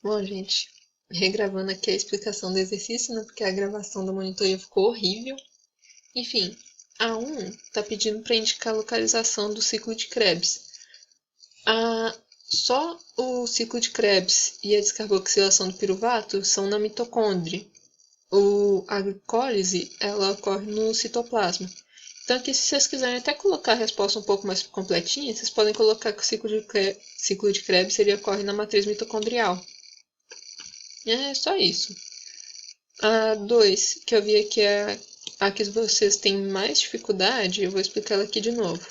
Bom, gente, regravando aqui a explicação do exercício, né? Porque a gravação da monitoria ficou horrível. Enfim, a 1 está pedindo para indicar a localização do ciclo de Krebs. Só o ciclo de Krebs e a descarboxilação do piruvato são na mitocôndria. A glicólise, ela ocorre no citoplasma. Então aqui, se vocês quiserem até colocar a resposta um pouco mais completinha, vocês podem colocar que o ciclo de Krebs ele ocorre na matriz mitocondrial. É só isso. A 2, que eu vi aqui é a que vocês têm mais dificuldade, eu vou explicar ela aqui de novo.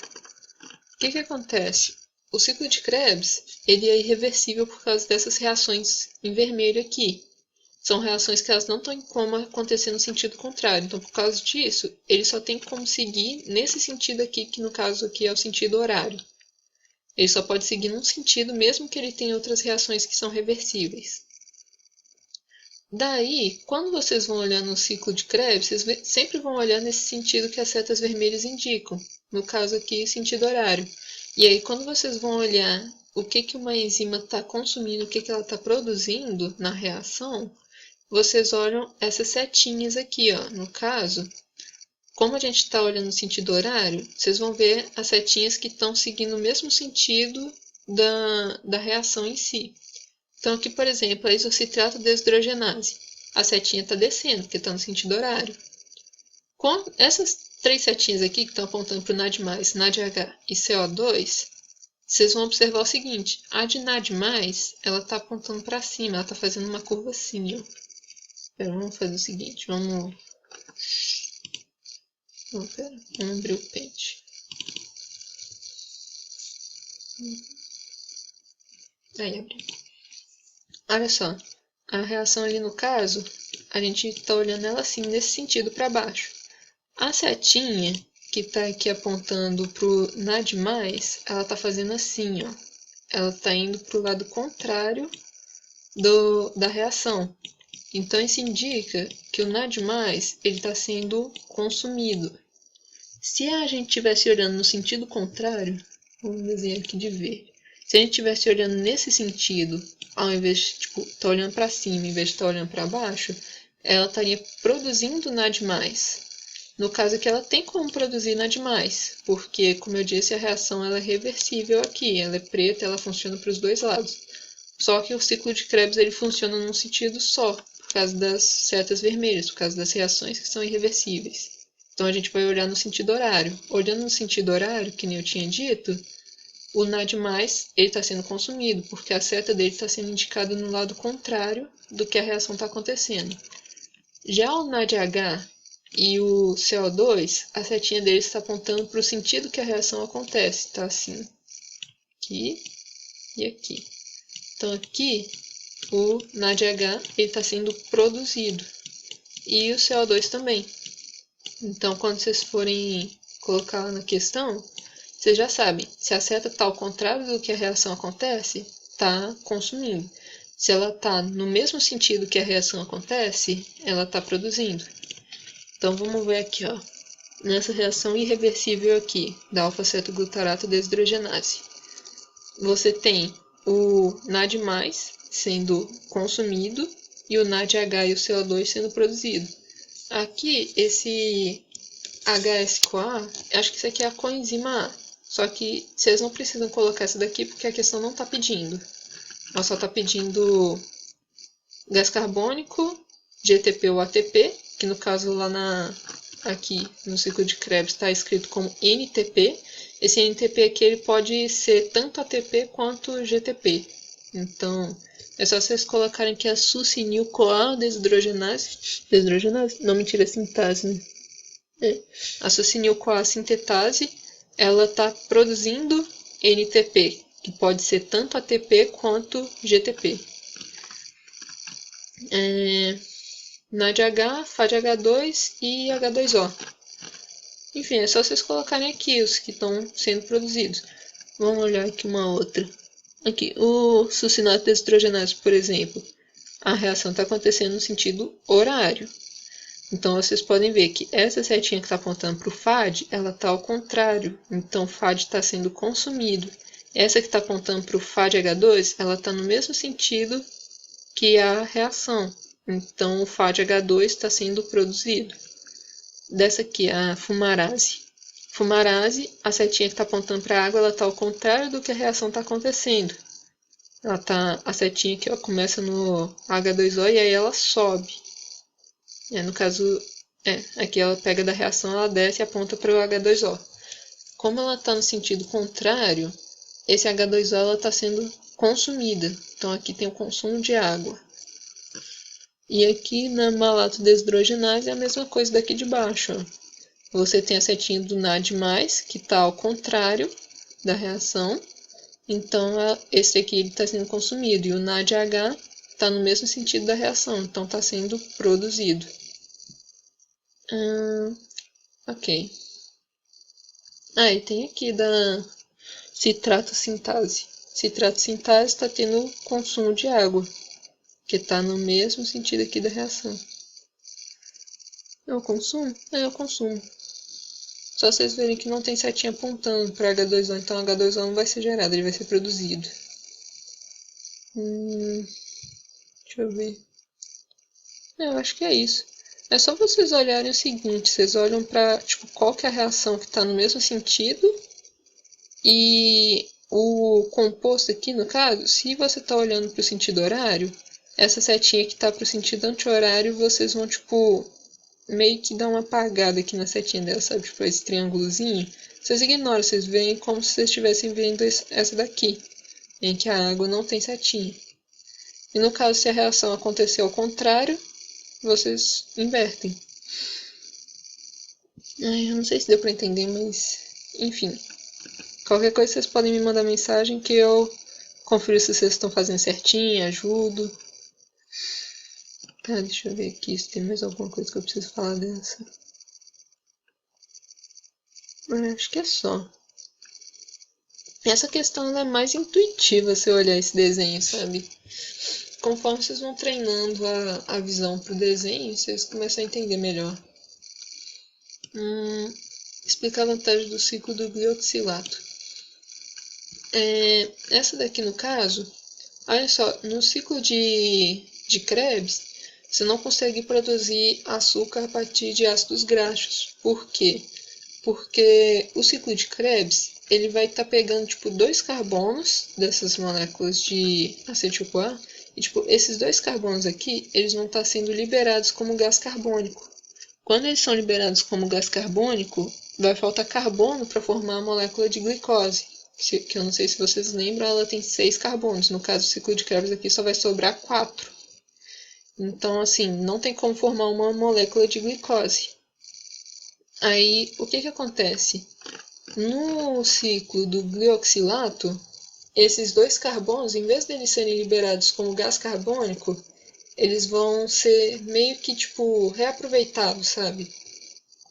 O que acontece? O ciclo de Krebs ele é irreversível por causa dessas reações em vermelho aqui. São reações que elas não têm como acontecer no sentido contrário. Então, por causa disso, ele só tem como seguir nesse sentido aqui, que no caso aqui é o sentido horário. Ele só pode seguir num sentido, mesmo que ele tenha outras reações que são reversíveis. Daí, quando vocês vão olhar no ciclo de Krebs, vocês sempre vão olhar nesse sentido que as setas vermelhas indicam. No caso aqui, sentido horário. E aí, quando vocês vão olhar o que uma enzima está consumindo, o que ela está produzindo na reação, vocês olham essas setinhas aqui, ó. No caso, como a gente está olhando no sentido horário, vocês vão ver as setinhas que estão seguindo o mesmo sentido da reação em si. Então, aqui, por exemplo, a isocitrato deshidrogenase. A setinha está descendo, porque está no sentido horário. Com essas três setinhas aqui, que estão apontando para o NAD+, NADH e CO2, vocês vão observar o seguinte. A de NAD+, ela está apontando para cima, ela está fazendo uma curva assim, ó. Vamos fazer o seguinte, vamos abrir o pente. Aí, abriu. Olha só, a reação ali no caso, a gente está olhando ela assim, nesse sentido para baixo. A setinha, que está aqui apontando para o NAD+, ela está fazendo assim, ó. Ela está indo para o lado contrário da reação. Então, isso indica que o NAD+, ele está sendo consumido. Se a gente estivesse olhando no sentido contrário, vamos desenhar aqui de verde. Se a gente estivesse olhando nesse sentido, ao invés de estar olhando para cima, em vez de estar olhando para baixo, ela estaria produzindo NAD+. No caso aqui, ela tem como produzir NAD+, porque, como eu disse, a reação ela é reversível aqui. Ela é preta, ela funciona para os dois lados. Só que o ciclo de Krebs ele funciona num sentido só, por causa das setas vermelhas, por causa das reações que são irreversíveis. Então a gente vai olhar no sentido horário. Olhando no sentido horário, que nem eu tinha dito, o NAD+, ele está sendo consumido, porque a seta dele está sendo indicada no lado contrário do que a reação está acontecendo. Já o NADH e o CO2, a setinha deles está apontando para o sentido que a reação acontece. Está assim, aqui e aqui. Então aqui, o NADH está sendo produzido. E o CO2 também. Então, quando vocês forem colocar na questão, vocês já sabem, se a seta está ao contrário do que a reação acontece, está consumindo. Se ela está no mesmo sentido que a reação acontece, ela está produzindo. Então, vamos ver aqui, ó, nessa reação irreversível aqui, da alfa-cetoglutarato deshidrogenase. Você tem o NAD+, sendo consumido, e o NADH e o CO2 sendo produzido. Aqui, esse HS-CoA, acho que isso aqui é a coenzima A. Só que vocês não precisam colocar essa daqui porque a questão não está pedindo. Ela só está pedindo gás carbônico, GTP ou ATP, que no caso lá aqui no ciclo de Krebs está escrito como NTP. Esse NTP aqui ele pode ser tanto ATP quanto GTP. Então, é só vocês colocarem aqui a succinil-CoA deshidrogenase. Deshidrogenase? Não, mentira, é sintase, né? A succinil-CoA sintetase, ela está produzindo NTP, que pode ser tanto ATP quanto GTP. NADH, FADH2 e H2O. Enfim, é só vocês colocarem aqui os que estão sendo produzidos. Vamos olhar aqui uma outra. Aqui, o succinato deshidrogenase, por exemplo, a reação está acontecendo no sentido horário. Então, vocês podem ver que essa setinha que está apontando para o FAD, ela está ao contrário. Então, o FAD está sendo consumido. Essa que está apontando para o FADH2, ela está no mesmo sentido que é a reação. Então, o FAD-H2 está sendo produzido. Dessa aqui, a fumarase. Fumarase, a setinha que está apontando para a água, ela está ao contrário do que a reação está acontecendo. A setinha aqui ó, começa no H2O e aí ela sobe. No caso, aqui ela pega da reação, ela desce e aponta para o H2O. Como ela está no sentido contrário, esse H2O está sendo consumida. Então aqui tem o consumo de água. E aqui na malato-desidrogenase é a mesma coisa daqui de baixo. Ó. Você tem a setinha do NAD+, que está ao contrário da reação. Então esse aqui está sendo consumido. E o NADH está no mesmo sentido da reação. Então está sendo produzido. Ok. E tem aqui da citrato-sintase. Citrato-sintase está tendo consumo de água, que está no mesmo sentido aqui da reação. É o consumo? É o consumo. Só vocês verem que não tem setinha apontando para H2O, então H2O não vai ser gerado, ele vai ser produzido. Deixa eu ver. Eu acho que é isso. É só vocês olharem o seguinte, vocês olham para qual que é a reação que está no mesmo sentido e o composto aqui, no caso, se você está olhando para o sentido horário, essa setinha que está para o sentido anti-horário, vocês vão, meio que dar uma apagada aqui na setinha dela, sabe? Esse triângulozinho. Vocês ignoram, vocês veem como se vocês estivessem vendo essa daqui, em que a água não tem setinha. E no caso, se a reação acontecer ao contrário, vocês invertem. Eu não sei se deu para entender, mas enfim. Qualquer coisa vocês podem me mandar mensagem que eu confiro se vocês estão fazendo certinho, ajudo. Tá, deixa eu ver aqui se tem mais alguma coisa que eu preciso falar dessa. Acho que é só. Essa questão ela é mais intuitiva se eu olhar esse desenho, sabe? Conforme vocês vão treinando a visão pro desenho, vocês começam a entender melhor. Explicar a vantagem do ciclo do glioxilato. Essa daqui no caso, olha só, no ciclo de Krebs, você não consegue produzir açúcar a partir de ácidos graxos. Por quê? Porque o ciclo de Krebs, ele vai estar pegando, dois carbonos dessas moléculas de acetil-CoA, e, esses dois carbonos aqui, eles vão estar sendo liberados como gás carbônico. Quando eles são liberados como gás carbônico, vai faltar carbono para formar a molécula de glicose, que eu não sei se vocês lembram, ela tem 6 carbonos. No caso, o ciclo de Krebs aqui só vai sobrar 4. Então, assim, não tem como formar uma molécula de glicose. Aí, o que acontece? No ciclo do glioxilato, esses dois carbonos, em vez de eles serem liberados como gás carbônico, eles vão ser meio que, reaproveitados, sabe?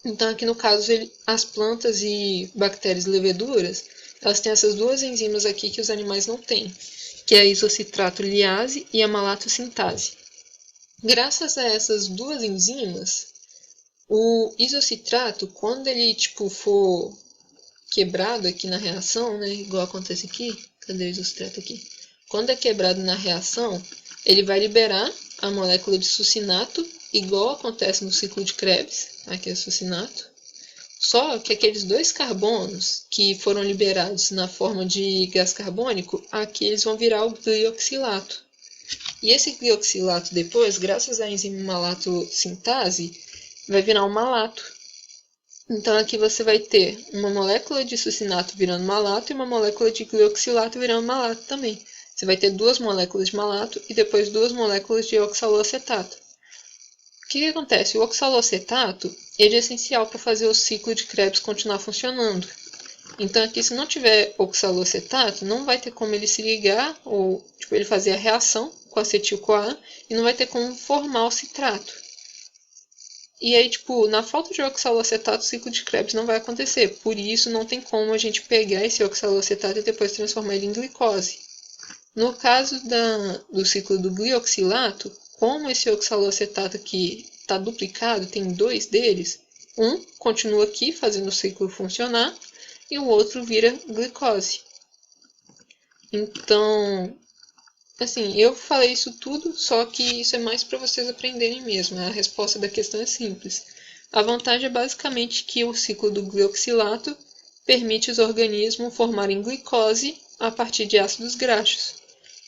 Então, aqui no caso, as plantas e bactérias e leveduras, elas têm essas duas enzimas aqui que os animais não têm, que é a isocitrato liase e a malatosintase. Graças a essas duas enzimas, o isocitrato, quando ele for quebrado aqui na reação, né, igual acontece aqui, cadê o isocitrato aqui? Quando é quebrado na reação, ele vai liberar a molécula de succinato, igual acontece no ciclo de Krebs, aqui é o succinato. Só que aqueles dois carbonos que foram liberados na forma de gás carbônico, aqui eles vão virar o glioxilato. E esse glioxilato depois, graças à enzima malatosintase, vai virar um malato. Então aqui você vai ter uma molécula de succinato virando malato e uma molécula de glioxilato virando malato também. Você vai ter duas moléculas de malato e depois duas moléculas de oxaloacetato. O que acontece? O oxaloacetato ele é essencial para fazer o ciclo de Krebs continuar funcionando. Então aqui se não tiver oxaloacetato, não vai ter como ele se ligar ou ele fazer a reação com acetil-CoA e não vai ter como formar o citrato. E aí, na falta de oxaloacetato, o ciclo de Krebs não vai acontecer. Por isso, não tem como a gente pegar esse oxaloacetato e depois transformar ele em glicose. No caso do ciclo do glioxilato, como esse oxaloacetato aqui está duplicado, tem dois deles, um continua aqui fazendo o ciclo funcionar e o outro vira glicose. Então, Assim, eu falei isso tudo, só que isso é mais para vocês aprenderem mesmo. A resposta da questão é simples. A vantagem é basicamente que o ciclo do glioxilato permite os organismos formarem glicose a partir de ácidos graxos.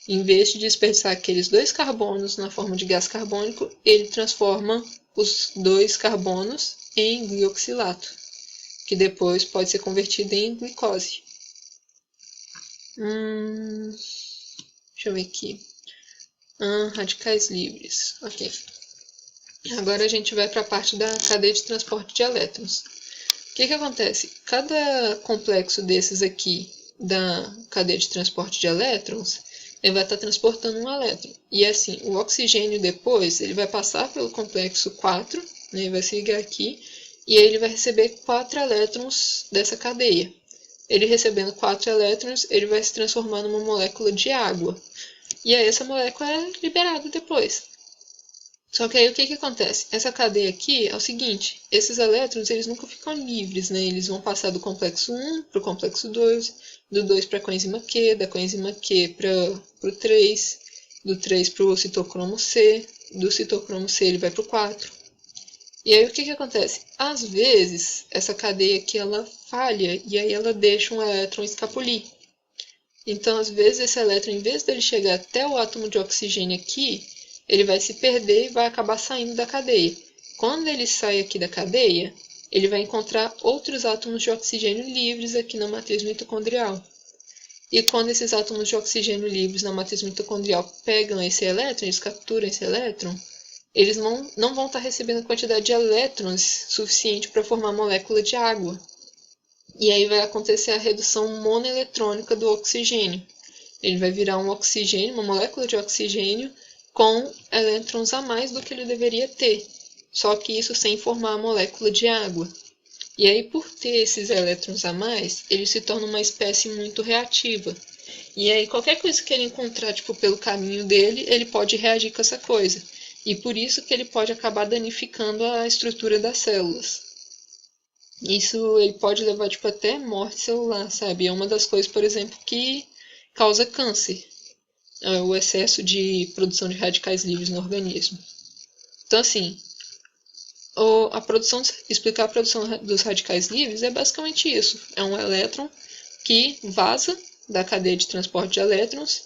Em vez de desperdiçar aqueles 2 carbonos na forma de gás carbônico, ele transforma os 2 carbonos em glioxilato, que depois pode ser convertido em glicose. Deixa eu ver aqui. Radicais livres. Ok. Agora a gente vai para a parte da cadeia de transporte de elétrons. O que acontece? Cada complexo desses aqui da cadeia de transporte de elétrons, ele vai estar transportando um elétron. E assim, o oxigênio depois, ele vai passar pelo complexo 4, né, ele vai se ligar aqui, e aí ele vai receber 4 elétrons dessa cadeia. Ele recebendo 4 elétrons, ele vai se transformar numa molécula de água. E aí essa molécula é liberada depois. Só que aí o que acontece? Essa cadeia aqui é o seguinte, esses elétrons eles nunca ficam livres, né? Eles vão passar do complexo 1 para o complexo 2, do 2 para a coenzima Q, da coenzima Q para o 3, do 3 para o citocromo C, do citocromo C ele vai para o 4. E aí o que acontece? Às vezes essa cadeia aqui ela falha e aí ela deixa um elétron escapulir. Então às vezes esse elétron, em vez dele chegar até o átomo de oxigênio aqui, ele vai se perder e vai acabar saindo da cadeia. Quando ele sai aqui da cadeia, ele vai encontrar outros átomos de oxigênio livres aqui na matriz mitocondrial. E quando esses átomos de oxigênio livres na matriz mitocondrial pegam esse elétron, eles capturam esse elétron, eles não vão estar recebendo a quantidade de elétrons suficiente para formar molécula de água. E aí vai acontecer a redução monoeletrônica do oxigênio. Ele vai virar um oxigênio, uma molécula de oxigênio, com elétrons a mais do que ele deveria ter, só que isso sem formar a molécula de água. E aí, por ter esses elétrons a mais, ele se torna uma espécie muito reativa. E aí, qualquer coisa que ele encontrar pelo caminho dele, ele pode reagir com essa coisa. E por isso que ele pode acabar danificando a estrutura das células. Isso ele pode levar até morte celular, sabe? É uma das coisas, por exemplo, que causa câncer. O excesso de produção de radicais livres no organismo. Então, assim, explicar a produção dos radicais livres é basicamente isso. É um elétron que vaza da cadeia de transporte de elétrons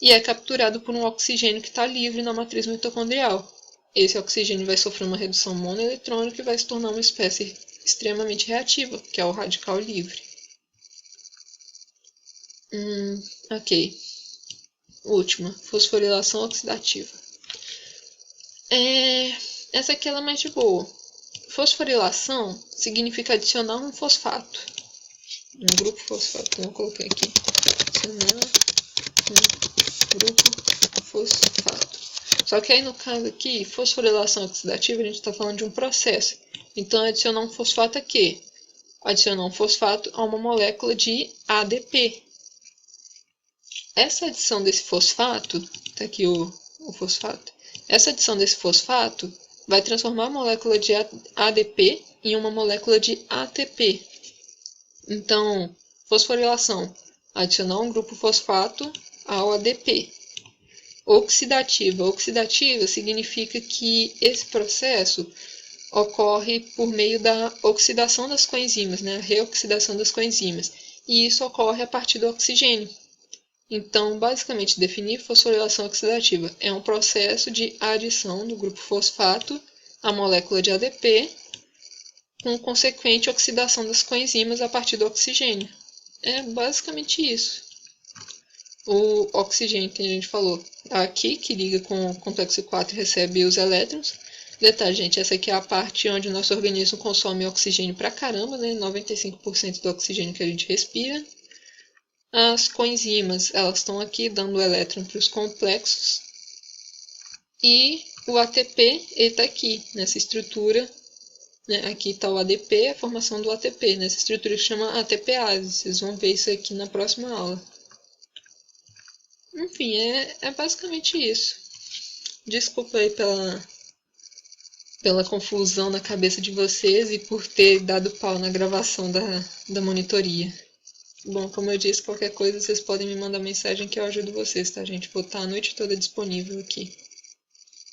e é capturado por um oxigênio que está livre na matriz mitocondrial. Esse oxigênio vai sofrer uma redução monoeletrônica e vai se tornar uma espécie extremamente reativa, que é o radical livre. Ok. Última, fosforilação oxidativa. Essa aqui ela é mais de boa. Fosforilação significa adicionar um fosfato. Um grupo fosfato, como eu coloquei aqui. Adicionar um grupo fosfato. Só que aí no caso aqui, fosforilação oxidativa, a gente está falando de um processo. Então, adicionar um fosfato a quê? Adicionar um fosfato a uma molécula de ADP. Essa adição desse fosfato, tá aqui o fosfato, essa adição desse fosfato vai transformar a molécula de ADP em uma molécula de ATP. Então, fosforilação, adicionar um grupo fosfato ao ADP. Oxidativa. Oxidativa significa que esse processo ocorre por meio da oxidação das coenzimas, né? A reoxidação das coenzimas. E isso ocorre a partir do oxigênio. Então, basicamente, definir fosforilação oxidativa é um processo de adição do grupo fosfato à molécula de ADP, com consequente oxidação das coenzimas a partir do oxigênio. É basicamente isso. O oxigênio que a gente falou aqui, que liga com o complexo 4 e recebe os elétrons. Detalhe, gente, essa aqui é a parte onde o nosso organismo consome oxigênio pra caramba, né? 95% do oxigênio que a gente respira. As coenzimas, elas estão aqui dando elétron para os complexos. E o ATP, ele está aqui, nessa estrutura. Né? Aqui está o ADP, a formação do ATP, nessa estrutura que chama ATPase. Vocês vão ver isso aqui na próxima aula. Enfim, é basicamente isso. Desculpa aí pela confusão na cabeça de vocês e por ter dado pau na gravação da monitoria. Bom, como eu disse, qualquer coisa vocês podem me mandar mensagem que eu ajudo vocês, tá, gente? Vou estar a noite toda disponível aqui.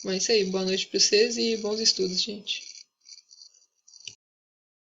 Mas é isso aí, boa noite pra vocês e bons estudos, gente.